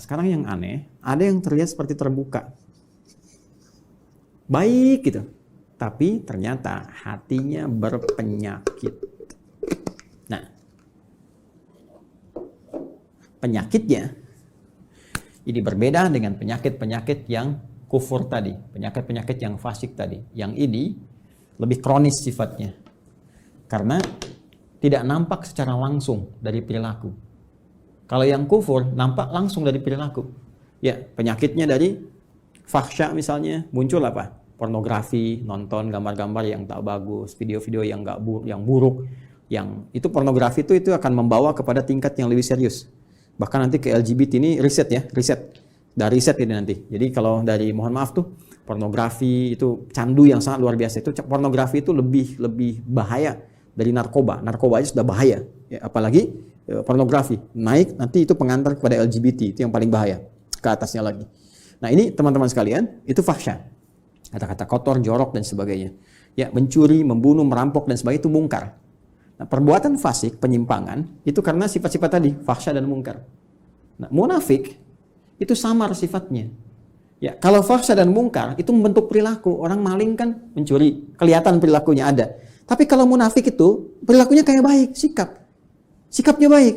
sekarang yang aneh, ada yang terlihat seperti terbuka. Baik gitu. Tapi ternyata hatinya berpenyakit. Nah, penyakitnya ini berbeda dengan penyakit-penyakit yang kufur tadi, penyakit-penyakit yang fasik tadi. Yang ini lebih kronis sifatnya. Karena tidak nampak secara langsung dari perilaku. Kalau yang kufur nampak langsung dari perilaku. Ya, penyakitnya dari fahsya misalnya muncul apa? Pornografi, nonton gambar-gambar yang tak bagus, video-video yang buruk, yang itu pornografi itu akan membawa kepada tingkat yang lebih serius. Bahkan nanti ke LGBT ini riset. Dari riset ini nanti. Jadi kalau dari mohon maaf tuh pornografi itu candu yang sangat luar biasa. Itu pornografi itu lebih bahaya dari narkoba. Narkoba aja sudah bahaya. Ya, apalagi pornografi naik nanti itu pengantar kepada LGBT, itu yang paling bahaya. Ke atasnya lagi. Nah, ini teman-teman sekalian, itu fahsya. Kata-kata kotor, jorok dan sebagainya. Ya, mencuri, membunuh, merampok dan sebagainya itu mungkar. Nah, perbuatan fasik, penyimpangan itu karena sifat-sifat tadi, fahsya dan mungkar. Nah, munafik itu samar sifatnya. Ya, kalau fahsya dan mungkar itu membentuk perilaku. Orang maling kan mencuri, kelihatan perilakunya ada. Tapi kalau munafik itu perilakunya kayak baik, sikapnya baik.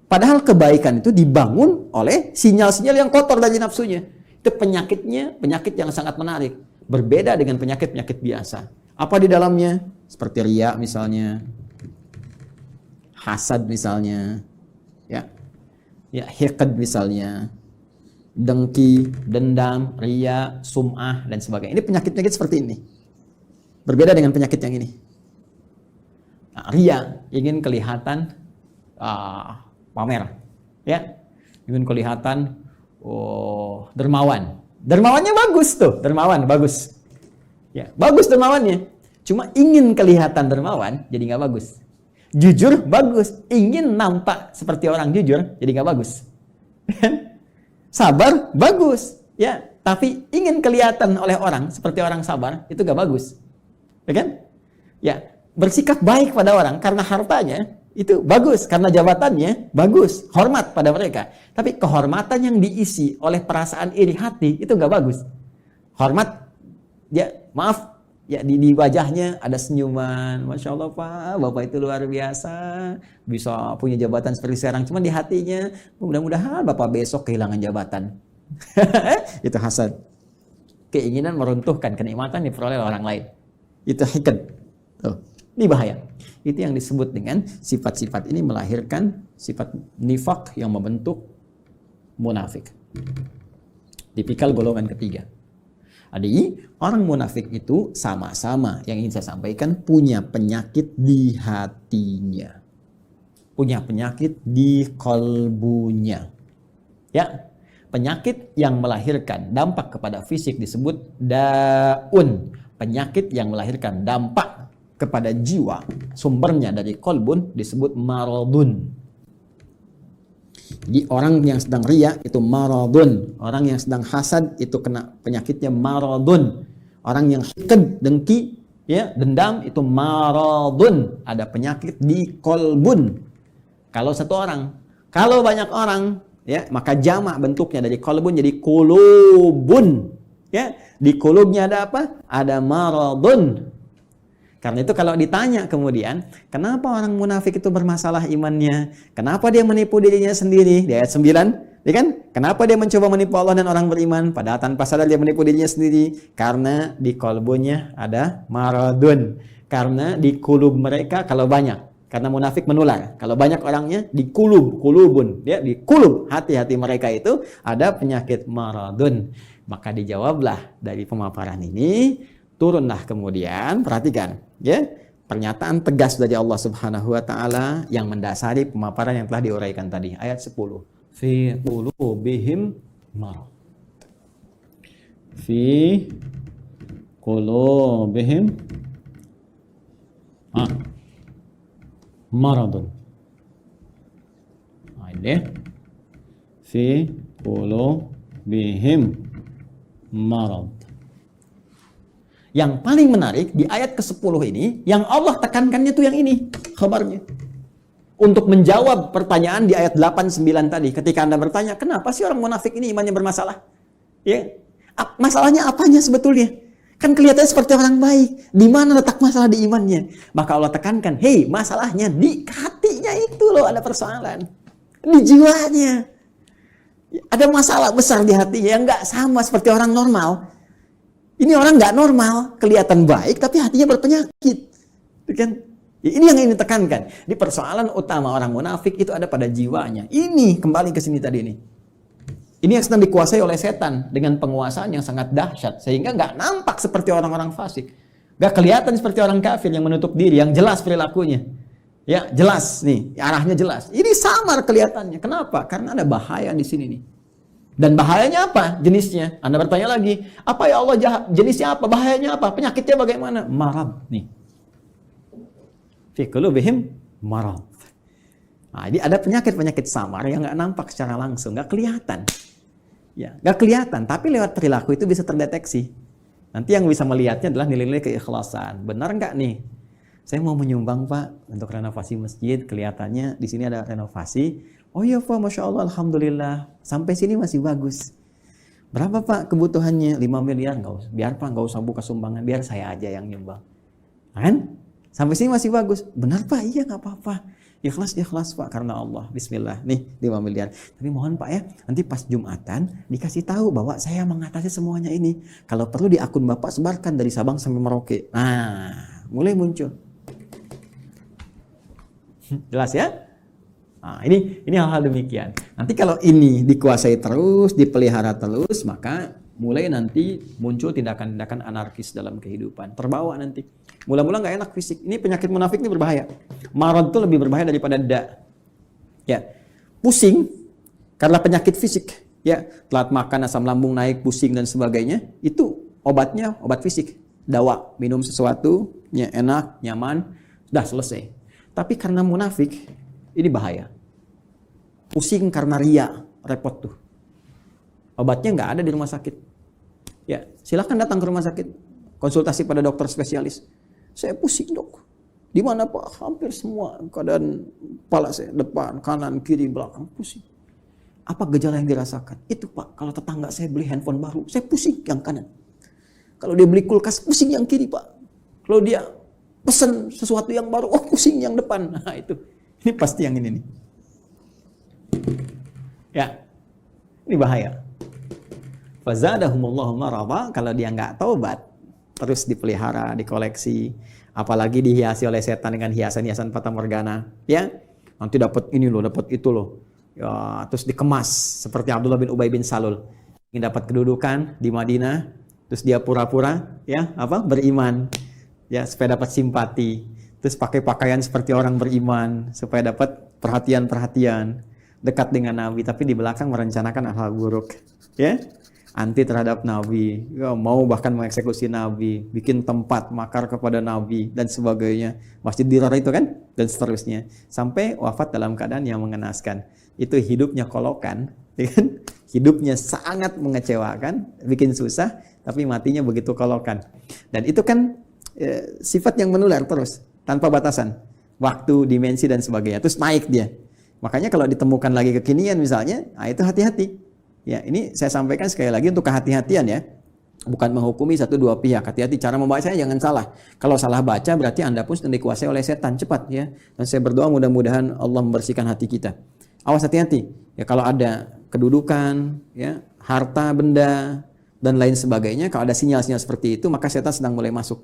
Padahal kebaikan itu dibangun oleh sinyal-sinyal yang kotor dari nafsunya. Itu penyakitnya, penyakit yang sangat menarik. Berbeda dengan penyakit-penyakit biasa. Apa di dalamnya? Seperti riya misalnya, hasad misalnya, ya hiqd misalnya, dengki, dendam, riya, sum'ah dan sebagainya. Ini penyakit-penyakit seperti ini. Berbeda dengan penyakit yang ini. Nah, riya ingin kelihatan pamer, ya, ingin kelihatan dermawan. Dermawannya bagus tuh, dermawan bagus, ya bagus dermawannya. Cuma ingin kelihatan dermawan, jadi nggak bagus. Jujur bagus, ingin nampak seperti orang jujur, jadi nggak bagus. Sabar bagus, ya, tapi ingin kelihatan oleh orang seperti orang sabar, itu nggak bagus, ya kan? Ya, bersikap baik pada orang karena hartanya itu bagus, karena jabatannya bagus, hormat pada mereka. Tapi kehormatan yang diisi oleh perasaan iri hati itu nggak bagus. Hormat, ya maaf, ya di wajahnya ada senyuman, masya Allah Pak, Bapak itu luar biasa, bisa punya jabatan seperti sekarang. Cuma di hatinya, mudah-mudahan Bapak besok kehilangan jabatan. Itu hasad, keinginan meruntuhkan kenikmatan diperoleh orang lain. Itu hiqd. Ini bahaya. Itu yang disebut dengan sifat-sifat ini melahirkan sifat nifak yang membentuk munafik. Tipikal golongan ketiga. Jadi orang munafik itu sama-sama yang ingin saya sampaikan punya penyakit di hatinya. Punya penyakit di kolbunya. Ya, penyakit yang melahirkan dampak kepada fisik disebut daun. Penyakit yang melahirkan dampak kepada jiwa, sumbernya dari kolbun disebut maradun. Jadi orang yang sedang riya itu maradun, orang yang sedang hasad itu kena penyakitnya maradun, orang yang hiqd, dengki, ya dendam itu maradun, ada penyakit di kolbun. Kalau satu orang, kalau banyak orang, ya maka jamak bentuknya dari kolbun jadi kulubun. Ya, di kulubnya ada apa? Ada maradun. Karena itu kalau ditanya kemudian, kenapa orang munafik itu bermasalah imannya? Kenapa dia menipu dirinya sendiri? Di ayat 9, ya kan? Kenapa dia mencoba menipu Allah dan orang beriman? Padahal tanpa sadar dia menipu dirinya sendiri. Karena di kolbunya ada maradun. Karena di kulub mereka kalau banyak. Karena munafik menular. Kalau banyak orangnya di kulubun. Ya, di kulub hati-hati mereka itu ada penyakit maradun. Maka dijawablah dari pemaparan ini, turunlah kemudian, perhatikan, ya, pernyataan tegas dari Allah Subhanahu wa taala yang mendasari pemaparan yang telah diuraikan tadi, ayat 10. Fi qulubihim marad. Fi qulubihim maradun. Ini fi qulubihim marad. Yang paling menarik di ayat ke-10 ini, yang Allah tekankannya tuh yang ini, khabarnya. untuk menjawab pertanyaan di ayat 8-9 tadi. Ketika Anda bertanya, kenapa sih orang munafik ini imannya bermasalah? Ya, masalahnya apanya sebetulnya? Kan kelihatannya seperti orang baik. Di mana letak masalah di imannya? Maka Allah tekankan, hei, masalahnya di hatinya itu loh ada persoalan. Di jiwanya. Ada masalah besar di hatinya yang nggak sama seperti orang normal. Ini orang nggak normal, kelihatan baik tapi hatinya berpenyakit. Kan? Ini yang ingin ditekankan. Di persoalan utama orang munafik itu ada pada jiwanya. Ini kembali ke sini tadi ini. Ini yang sedang dikuasai oleh setan dengan penguasaan yang sangat dahsyat. Sehingga nggak nampak seperti orang-orang fasik. Nggak kelihatan seperti orang kafir yang menutup diri, yang jelas perilakunya. Ya, jelas nih, arahnya jelas. Ini samar kelihatannya. Kenapa? Karena ada bahaya di sini nih. Dan bahayanya apa? Jenisnya. Anda bertanya lagi, apa ya Allah jahat? Jenisnya apa? Bahayanya apa? Penyakitnya bagaimana? Marad nih. Fi qulubihim marad. Nah, ini ada penyakit-penyakit samar yang nggak nampak secara langsung, nggak kelihatan. Ya, nggak kelihatan, tapi lewat perilaku itu bisa terdeteksi. Nanti yang bisa melihatnya adalah nilai-nilai keikhlasan. Benar nggak nih? Saya mau menyumbang Pak untuk renovasi masjid. Kelihatannya di sini ada renovasi. Oh iya Pak, Masya Allah, Alhamdulillah. Sampai sini masih bagus. Berapa Pak kebutuhannya? 5 miliar? Nggak usah. Biar Pak, nggak usah buka sumbangan. Biar saya aja yang nyumbang. Kan? Sampai sini masih bagus. Benar Pak? Iya nggak apa-apa. Ikhlas Pak karena Allah. Bismillah. Nih 5 miliar. Tapi mohon Pak ya, nanti pas Jumatan dikasih tahu bahwa saya mengatasi semuanya ini. Kalau perlu di akun Bapak sebarkan dari Sabang sampai Merauke. Nah, mulai muncul. Jelas ya? Nah, ini hal-hal demikian. Nanti kalau ini dikuasai terus, dipelihara terus, maka mulai nanti muncul tindakan-tindakan anarkis dalam kehidupan. Terbawa nanti. Mula-mula nggak enak fisik. Ini penyakit munafik ini berbahaya. Marad itu lebih berbahaya daripada ya, pusing karena penyakit fisik. Ya, telat makan, asam lambung naik, pusing dan sebagainya. Itu obatnya obat fisik. Dawa, minum sesuatu, ya, enak, nyaman, sudah selesai. Tapi karena munafik, ini bahaya. Pusing karena ria, repot tuh. Obatnya nggak ada di rumah sakit. Ya, silahkan datang ke rumah sakit, konsultasi pada dokter spesialis. Saya pusing dok. Di mana Pak? Hampir semua keadaan kepala saya, depan, kanan, kiri, belakang pusing. Apa gejala yang dirasakan? Itu Pak, kalau tetangga saya beli handphone baru, saya pusing yang kanan. Kalau dia beli kulkas, pusing yang kiri Pak. Kalau dia pesan sesuatu yang baru, oh pusing yang depan. Nah itu, ini pasti yang ini nih. Ya, ini bahaya. Fazadahumullahu marada, kalau dia nggak taubat, terus dipelihara, dikoleksi, apalagi dihiasi oleh setan dengan hiasan-hiasan fata morgana, ya, nanti dapat ini loh, dapat itu loh, ya, terus dikemas seperti Abdullah bin Ubay bin Salul, ingin dapat kedudukan di Madinah, terus dia pura-pura, ya, beriman, ya, supaya dapat simpati, terus pakai pakaian seperti orang beriman, supaya dapat perhatian-perhatian, dekat dengan Nabi, tapi di belakang merencanakan hal buruk, ya. Anti terhadap Nabi, ya, mau bahkan mengeksekusi Nabi, bikin tempat makar kepada Nabi dan sebagainya, Masjid Dirar itu kan, dan seterusnya, sampai wafat dalam keadaan yang mengenaskan. Itu hidupnya kolokan, ya kan? Hidupnya sangat mengecewakan, bikin susah, tapi matinya begitu kolokan. Dan itu kan sifat yang menular terus, tanpa batasan, waktu, dimensi dan sebagainya, terus naik dia. Makanya kalau ditemukan lagi kekinian misalnya, nah itu hati-hati. Ya, ini saya sampaikan sekali lagi untuk kehati-hatian ya. Bukan menghukumi satu dua pihak. Hati-hati cara membacanya jangan salah. Kalau salah baca berarti Anda pun sedang dikuasai oleh setan. Cepat ya. Dan saya berdoa mudah-mudahan Allah membersihkan hati kita. Awas hati-hati. Ya kalau ada kedudukan, ya, harta, benda dan lain sebagainya, kalau ada sinyal-sinyal seperti itu, maka setan sedang mulai masuk.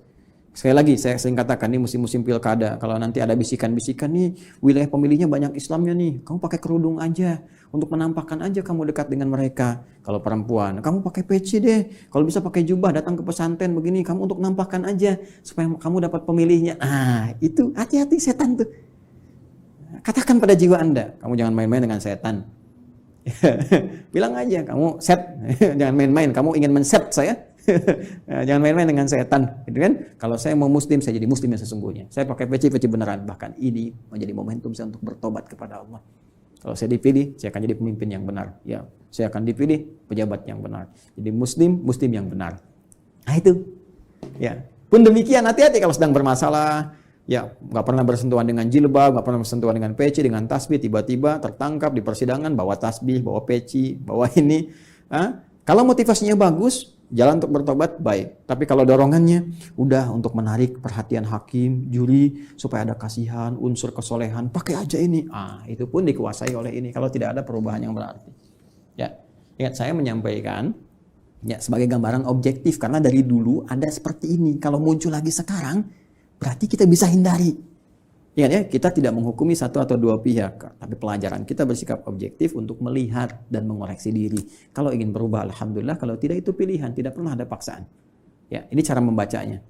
Sekali lagi saya sering katakan ini musim-musim pilkada. Kalau nanti ada bisikan-bisikan nih, wilayah pemilihnya banyak Islamnya nih, kamu pakai kerudung aja untuk menampakkan aja kamu dekat dengan mereka. Kalau perempuan, kamu pakai peci deh. Kalau bisa pakai jubah, datang ke pesantren begini, kamu untuk nampakkan aja supaya kamu dapat pemilihnya. Ah, itu hati-hati setan tuh. Katakan pada jiwa Anda, kamu jangan main-main dengan setan. Bilang aja, kamu set, jangan main-main. Kamu ingin men-set saya. Jangan main-main dengan setan, gitu kan? Kalau saya mau muslim, saya jadi muslim yang sesungguhnya. Saya pakai peci-peci beneran. Bahkan ini menjadi momentum saya untuk bertobat kepada Allah. Kalau saya dipilih, saya akan jadi pemimpin yang benar. Ya, saya akan dipilih pejabat yang benar. Jadi muslim yang benar. Nah itu. Ya. Pun demikian, hati-hati kalau sedang bermasalah, ya nggak pernah bersentuhan dengan jilbab, nggak pernah bersentuhan dengan peci, dengan tasbih, tiba-tiba tertangkap di persidangan bawa tasbih, bawa peci, bawa ini. Kalau motivasinya bagus, jalan untuk bertobat baik. Tapi kalau dorongannya udah untuk menarik perhatian hakim, juri, supaya ada kasihan, unsur kesolehan, pakai aja ini. Itu pun dikuasai oleh ini kalau tidak ada perubahan yang berarti. Ya, ingat saya menyampaikan ya sebagai gambaran objektif karena dari dulu ada seperti ini. Kalau muncul lagi sekarang, berarti kita bisa hindari. Ingat ya, kita tidak menghukumi satu atau dua pihak, tapi pelajaran kita bersikap objektif untuk melihat dan mengoreksi diri. Kalau ingin berubah, alhamdulillah. Kalau tidak, itu pilihan, tidak pernah ada paksaan. Ya, ini cara membacanya.